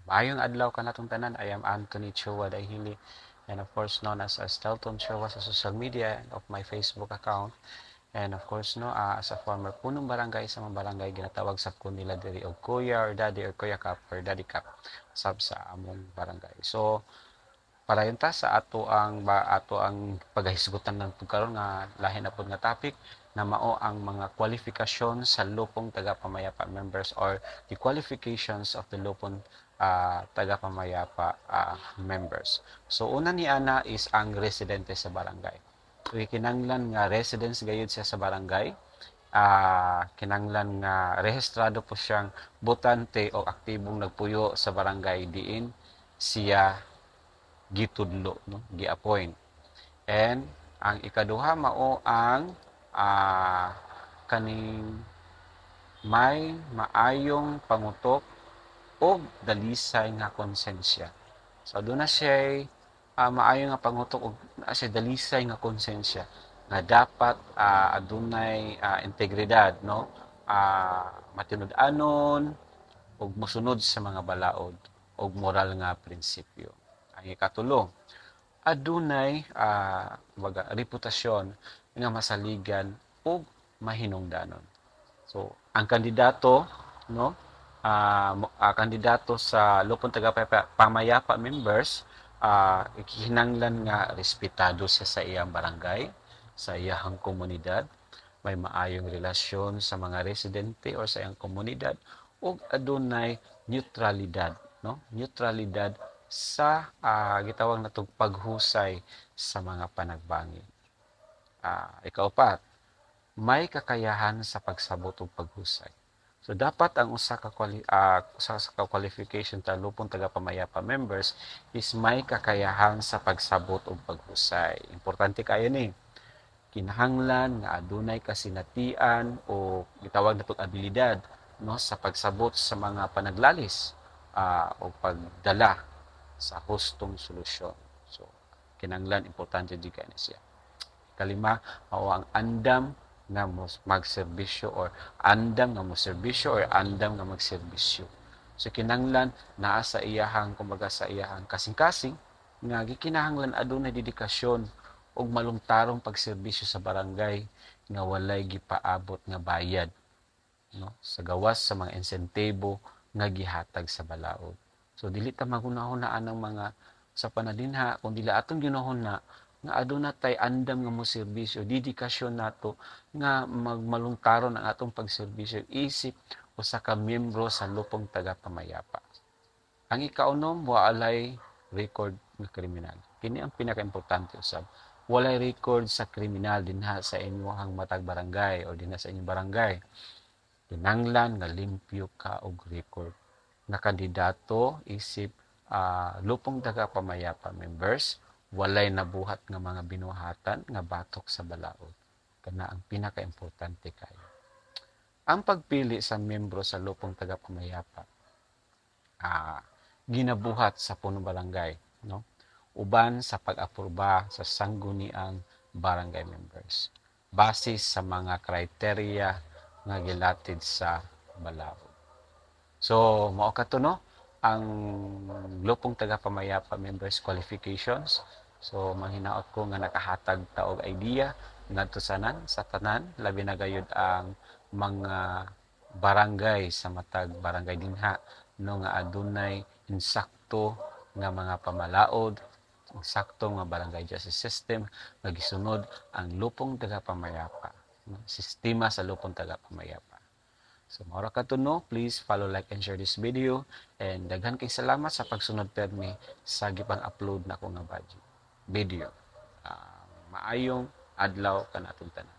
Maayong adlaw ka natong tanan. I am Anthony Chua Daihili, and of course known as Stelton Chua sa social media of my Facebook account. And of course, no, as a former punong barangay sa mga barangay, ginatawag sa kun nila diri og kuya or daddy or kuya kap or daddy kap sab sa among barangay. So, para yun ta sa ato ang paghisgutan ng karon nga lahi na pud nga topic na mao ang mga qualification sa lupong taga-pamayapa members or the qualifications of the lupong taga-pamayapa members. So una ni ana is ang residente sa barangay. So kinanglan nga residence gayud siya sa barangay. Kinanglan nga rehistrado po siyang botante o aktibong nagpuyo sa barangay diin siya gitudlo, no? Gi-appoint. And ang ikaduha mao ang kaning may maayong pangutok o dalisay nga konsensya. So doon na siya maayo nga pangutok og siya dalisay nga konsensya nga dapat adunay integridad, no? Matinud-anon ug mosunod sa mga balaod ug moral nga prinsipyo. Ang ikatulo, adunay reputasyon nga masaligan ug mahinungdanon. So, ang kandidato, no, kandidato sa lupon taga-pamayapa members, ikinanglan nga respetado siya sa iyang barangay, sa iyang komunidad, may maayong relasyon sa mga residente or sa iyang komunidad, ug adunay neutralidad, no? Neutralidad sa gitawag natong paghusay sa mga panagbangi. Ikaupat, may kakayahan sa pagsabot ug paghusay. So dapat ang usa ka qualification ta lupong taga-pamayapa members is may kakayahan sa pagsabot ug paghusay. Importante kayo ni. Kinahanglan nga adunay kasinatian o gitawag natong abilidad, no, sa pagsabot sa mga panaglalis o pagdala sa hustong solusyon. So, kinanglan importante di kay siya. Kalima, mao ang andam nga magserbisyo or andam nga moserbisyo or andam nga magserbisyo. So, kinanglan naa sa iyahang, kumbaga sa iyahang kasing-kasing nga gikinahanglan adunay dedikasyon ug malungtarong pagserbisyo sa barangay nga walay gipaabot nga bayad, no, sa gawas sa mga insentibo nga gihatag sa balaod. So dili ta maghunahunaan ng mga sa panadinha kung dili atong ginahuna nga aduna tay andam nga mo serbisyo, dedikasyon nato nga magmalungkaron ang atong pagserbisyo isip usa ka miyembro sa lupong taga-pamayapa. Ang ikaunom, walay record nga kriminal. Kini ang pinaka-importante usab. Walay record sa kriminal dinha sa inyong matag barangay o dinha sa inyong barangay. Kinanglan nga limpyo ka og record na kandidato isip lupong taga-pamayapa members, walay nabuhat nga mga binuhatan nga batok sa balaod. Kana ang pinaka-importante kayo. Ang pagpili sa miyembro sa lupong taga-pamayapa, ginabuhat sa punong barangay, no? Uban sa pag-apruba sa sangguniang barangay members. Base sa mga kriteria nga gilatid sa balaod. So, mao kato no ang lupong taga-pamayapa members qualifications. So, manghinaot ko nga nakahatag ta og idea ngadto sa tanan, labi na gayud ang mga barangay sa matag barangay dinha no nga adunay insakto nga mga pamalaod, insakto nga barangay justice system nga gisunod ang lupong taga-pamayapa, no? Sistema sa lupong taga-pamayapa. So, maura ka to no, please follow, like, and share this video. And daghan kay salamat sa pagsunod permi sa gipang upload na ko nga video. Maayong adlaw kanatong tanan.